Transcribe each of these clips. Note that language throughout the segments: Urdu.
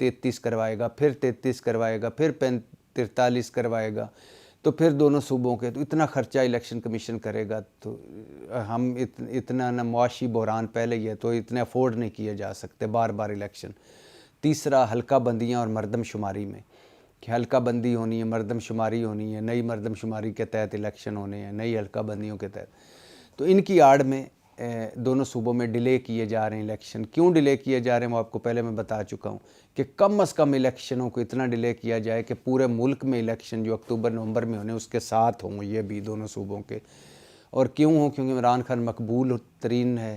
33 کروائے گا، پھر 33 کروائے گا، پھر 43 کروائے گا، تو پھر دونوں صوبوں کے تو اتنا خرچہ الیکشن کمیشن کرے گا، تو ہم اتنا نہ معاشی بحران پہلے ہی ہے تو اتنے افورڈ نہیں کیے جا سکتے بار بار الیکشن۔ تیسرا حلقہ بندیاں اور مردم شماری میں، کہ حلقہ بندی ہونی ہے، مردم شماری ہونی ہے، نئی مردم شماری کے تحت الیکشن ہونے ہیں، نئی حلقہ بندیوں کے تحت، تو ان کی آڑ میں دونوں صوبوں میں ڈیلے کیے جا رہے ہیں الیکشن۔ کیوں ڈیلے کیے جا رہے ہیں وہ آپ کو پہلے میں بتا چکا ہوں کہ کم از کم الیکشنوں کو اتنا ڈیلے کیا جائے کہ پورے ملک میں الیکشن جو اکتوبر نومبر میں ہونے اس کے ساتھ ہوں یہ بھی دونوں صوبوں کے۔ اور کیوں ہوں؟ کیونکہ عمران خان مقبول ترین ہے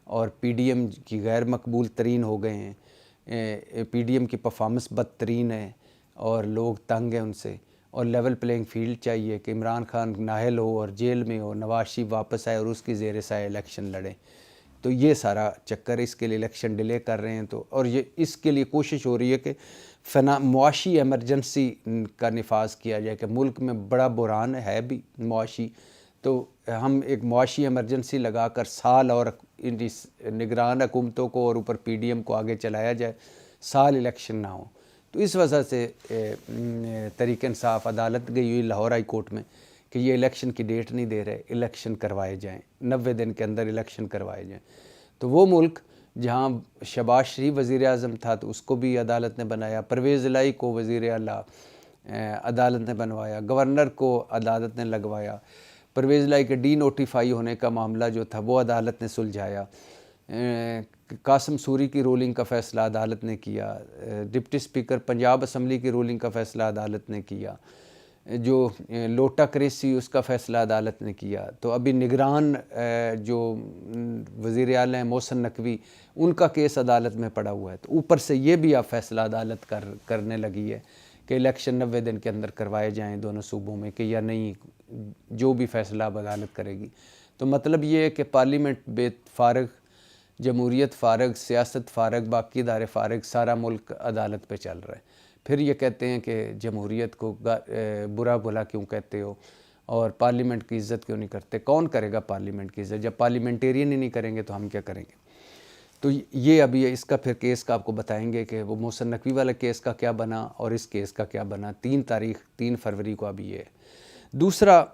اور پی ڈی ایم کی غیر مقبول ترین ہو گئے ہیں، پی ڈی ایم کی پرفارمنس بدترین ہے اور لوگ تنگ ہیں ان سے، اور لیول پلینگ فیلڈ چاہیے کہ عمران خان نااہل ہو اور جیل میں ہو، نواز شریف واپس آئے اور اس کی زیر سایہ الیکشن لڑیں۔ تو یہ سارا چکر اس کے لیے الیکشن ڈیلے کر رہے ہیں، تو اور یہ اس کے لیے کوشش ہو رہی ہے کہ معاشی ایمرجنسی کا نفاذ کیا جائے کہ ملک میں بڑا بحران ہے بھی معاشی، تو ہم ایک معاشی ایمرجنسی لگا کر سال اور نگران حکومتوں کو اور اوپر پی ڈی ایم کو آگے چلایا جائے، سال الیکشن نہ ہو۔ تو اس وجہ سے تحریک انصاف عدالت گئی ہوئی لاہور ہائی کورٹ میں کہ یہ الیکشن کی ڈیٹ نہیں دے رہے، الیکشن کروائے جائیں، 90 دن کے اندر الیکشن کروائے جائیں۔ تو وہ ملک جہاں شہباز شریف وزیر اعظم تھا تو اس کو بھی عدالت نے بنایا، پرویز الہی کو وزیر اعلیٰ عدالت نے بنوایا، گورنر کو عدالت نے لگوایا، پرویز الہی کے ڈی نوٹیفائی ہونے کا معاملہ جو تھا وہ عدالت نے سلجھایا، قاسم سوری کی رولنگ کا فیصلہ عدالت نے کیا، ڈپٹی اسپیکر پنجاب اسمبلی کی رولنگ کا فیصلہ عدالت نے کیا، جو لوٹا کریسی اس کا فیصلہ عدالت نے کیا، تو ابھی نگران جو وزیر اعلیٰ ہیں محسن نقوی ان کا کیس عدالت میں پڑا ہوا ہے، تو اوپر سے یہ بھی اب فیصلہ عدالت کرنے لگی ہے کہ الیکشن 90 دن کے اندر کروائے جائیں دونوں صوبوں میں کہ یا نہیں، جو بھی فیصلہ اب عدالت کرے گی۔ تو مطلب یہ ہے کہ پارلیمنٹ بے فارغ، جمہوریت فارغ، سیاست فارغ، باقی ادارے فارغ، سارا ملک عدالت پہ چل رہا ہے۔ پھر یہ کہتے ہیں کہ جمہوریت کو برا بھلا کیوں کہتے ہو اور پارلیمنٹ کی عزت کیوں نہیں کرتے؟ کون کرے گا پارلیمنٹ کی عزت؟ جب پارلیمنٹیرین ہی نہیں کریں گے تو ہم کیا کریں گے؟ تو یہ ابھی اس کا پھر کیس کا آپ کو بتائیں گے کہ وہ محسن نقوی والا کیس کا کیا بنا اور اس کیس کا کیا بنا۔ 3 فروری کو ابھی یہ ہے۔ دوسرا،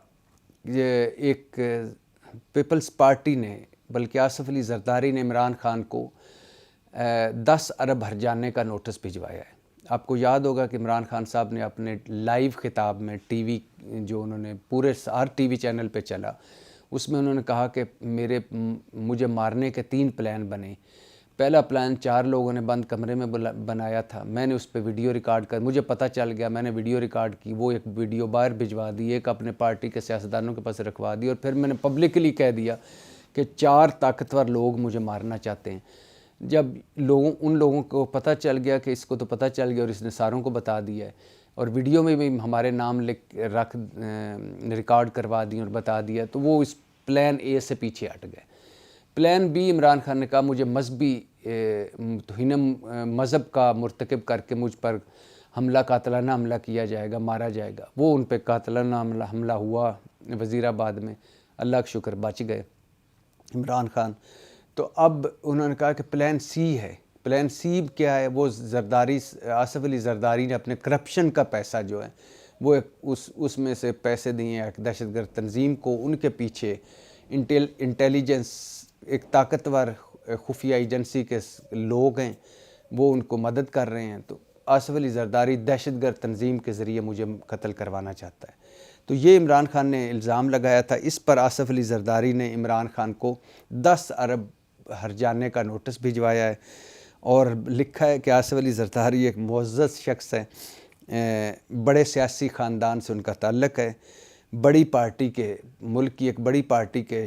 ایک پیپلز پارٹی نے بلکہ آصف علی زرداری نے عمران خان کو 10 ارب ہرجانے کا نوٹس بھجوایا ہے۔ آپ کو یاد ہوگا کہ عمران خان صاحب نے اپنے لائیو خطاب میں ٹی وی جو انہوں نے پورے ہر ٹی وی چینل پہ چلا، اس میں انہوں نے کہا کہ مجھے مارنے کے 3 پلان بنے۔ پہلا پلان 4 لوگوں نے بند کمرے میں بنایا تھا، میں نے اس پہ ویڈیو ریکارڈ کر، مجھے پتہ چل گیا، میں نے ویڈیو ریکارڈ کی، وہ ایک ویڈیو باہر بھجوا دی، ایک اپنے پارٹی کے سیاستدانوں کے پاس رکھوا دی، اور پھر میں نے پبلکلی کہہ دیا کہ 4 طاقتور لوگ مجھے مارنا چاہتے ہیں۔ جب ان لوگوں کو پتہ چل گیا کہ اس کو تو پتہ چل گیا اور اس نے ساروں کو بتا دیا ہے، اور ویڈیو میں بھی ہمارے نام ریکارڈ کروا دی اور بتا دیا، تو وہ اس پلان اے سے پیچھے ہٹ گئے۔ پلان بی، عمران خان نے کہا مجھے مذہبی توہین مذہب کا مرتکب کر کے مجھ پر قاتلانہ حملہ کیا جائے گا، مارا جائے گا۔ وہ ان پہ قاتلانہ حملہ ہوا وزیر آباد میں، اللہ کا شکر بچ گئے عمران خان۔ تو اب انہوں نے کہا کہ پلان سی ہے۔ پلان سی کیا ہے؟ وہ آصف علی زرداری نے اپنے کرپشن کا پیسہ جو ہے وہ اس میں سے پیسے دیے ہیں ایک دہشت گرد تنظیم کو، ان کے پیچھے انٹیلیجنس ایک طاقتور خفیہ ایجنسی کے لوگ ہیں، وہ ان کو مدد کر رہے ہیں۔ تو آصف علی زرداری دہشت گرد تنظیم کے ذریعے مجھے قتل کروانا چاہتا ہے۔ تو یہ عمران خان نے الزام لگایا تھا۔ اس پر آصف علی زرداری نے عمران خان کو 10 ارب ہرجانے کا نوٹس بھجوایا ہے، اور لکھا ہے کہ آصف علی زرداری ایک معزز شخص ہے، بڑے سیاسی خاندان سے ان کا تعلق ہے، بڑی پارٹی کے، ملک کی ایک بڑی پارٹی کے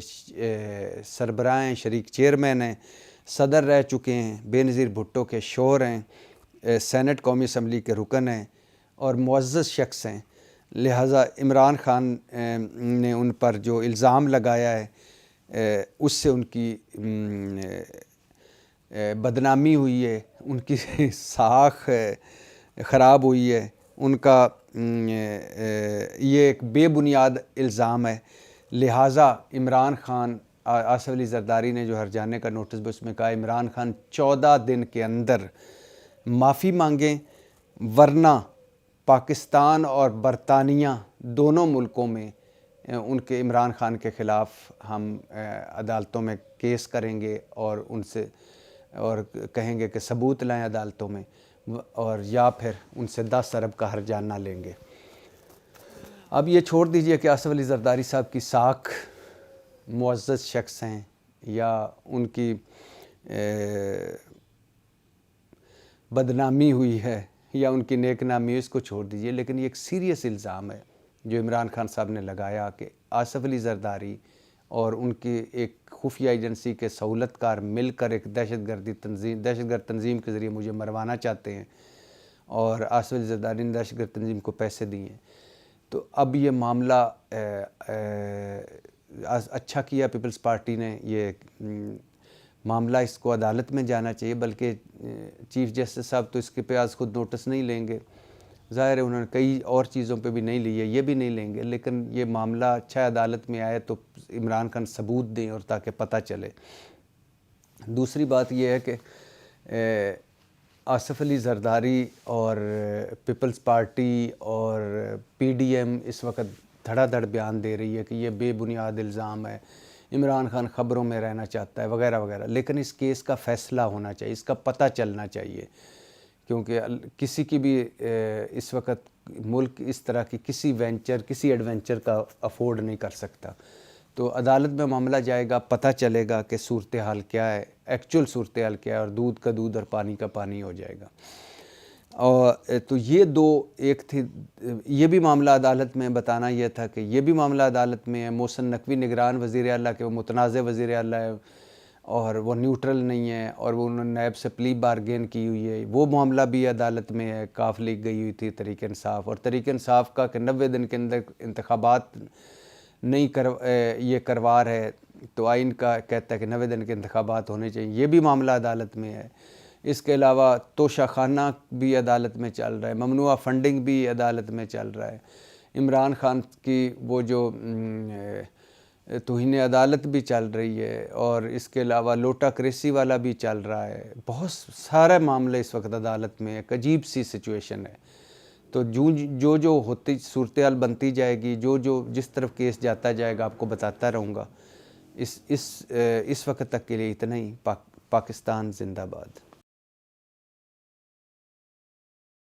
سربراہ ہیں، شریک چیئرمین ہیں، صدر رہ چکے ہیں، بے نظیر بھٹو کے شوہر ہیں، سینٹ قومی اسمبلی کے رکن ہیں اور معزز شخص ہیں۔ لہٰذا عمران خان نے ان پر جو الزام لگایا ہے اس سے ان کی بدنامی ہوئی ہے، ان کی ساکھ خراب ہوئی ہے، ان کا یہ ایک بے بنیاد الزام ہے۔ لہٰذا عمران خان، آصف علی زرداری نے جو ہرجانے کا نوٹس بھی اس میں کہا عمران خان 14 دن کے اندر معافی مانگیں، ورنہ پاکستان اور برطانیہ دونوں ملکوں میں ان کے عمران خان کے خلاف ہم عدالتوں میں کیس کریں گے اور ان سے اور کہیں گے کہ ثبوت لائیں عدالتوں میں، اور یا پھر ان سے 10 ارب کا ہرجانہ لیں گے۔ اب یہ چھوڑ دیجئے کہ آصف علی زرداری صاحب کی ساکھ معزز شخص ہیں یا ان کی بدنامی ہوئی ہے یا ان کی نیک نامی، اس کو چھوڑ دیجئے، لیکن یہ ایک سیریس الزام ہے جو عمران خان صاحب نے لگایا کہ آصف علی زرداری اور ان کی ایک خفیہ ایجنسی کے سہولت کار مل کر ایک دہشت گرد تنظیم کے ذریعے مجھے مروانا چاہتے ہیں، اور آصف علی زرداری نے دہشت گرد تنظیم کو پیسے دیے ہیں۔ تو اب یہ معاملہ اچھا کیا پیپلز پارٹی نے، یہ معاملہ اس کو عدالت میں جانا چاہیے، بلکہ چیف جسٹس صاحب تو اس کے پہ آج خود نوٹس نہیں لیں گے، ظاہر ہے انہوں نے کئی اور چیزوں پہ بھی نہیں لی ہے، یہ بھی نہیں لیں گے، لیکن یہ معاملہ اچھا عدالت میں آئے تو عمران خان ثبوت دیں اور تاکہ پتہ چلے۔ دوسری بات یہ ہے کہ آصف علی زرداری اور پیپلز پارٹی اور پی ڈی ایم اس وقت دھڑا دھڑ بیان دے رہی ہے کہ یہ بے بنیاد الزام ہے، عمران خان خبروں میں رہنا چاہتا ہے وغیرہ وغیرہ، لیکن اس کیس کا فیصلہ ہونا چاہیے، اس کا پتہ چلنا چاہیے، کیونکہ کسی کی بھی اس وقت ملک اس طرح کی کسی ایڈونچر کا افورڈ نہیں کر سکتا۔ تو عدالت میں معاملہ جائے گا، پتہ چلے گا کہ صورتحال کیا ہے، ایکچول صورتحال کیا ہے، اور دودھ کا دودھ اور پانی کا پانی ہو جائے گا۔ اور تو یہ دو، ایک تھی یہ بھی معاملہ عدالت میں، بتانا یہ تھا کہ یہ بھی معاملہ عدالت میں ہے۔ محسن نقوی نگران وزیر اعلیٰ کے، وہ متنازع وزیر اعلیٰ ہے اور وہ نیوٹرل نہیں ہے، اور وہ انہوں نے نیب سے پلی بارگین کی ہوئی ہے، وہ معاملہ بھی عدالت میں ہے۔ کاف لیگ گئی ہوئی تھی تحریک انصاف، اور تحریک انصاف کا کہ 90 دن کے اندر انتخابات نہیں یہ کروار ہے، تو آئین کا کہتا ہے کہ 90 دن کے انتخابات ہونے چاہیے، یہ بھی معاملہ عدالت میں ہے۔ اس کے علاوہ توشہ خانہ بھی عدالت میں چل رہا ہے، ممنوعہ فنڈنگ بھی عدالت میں چل رہا ہے، عمران خان کی وہ جو توہین عدالت بھی چل رہی ہے، اور اس کے علاوہ لوٹا کریسی والا بھی چل رہا ہے۔ بہت سارے معاملے اس وقت عدالت میں ایک عجیب سی سچویشن ہے۔ تو جو ہوتی صورتحال بنتی جائے گی، جس طرف کیس جاتا جائے گا، آپ کو بتاتا رہوں گا۔ اس وقت تک کے لیے اتنا ہی۔ پاکستان زندہ باد۔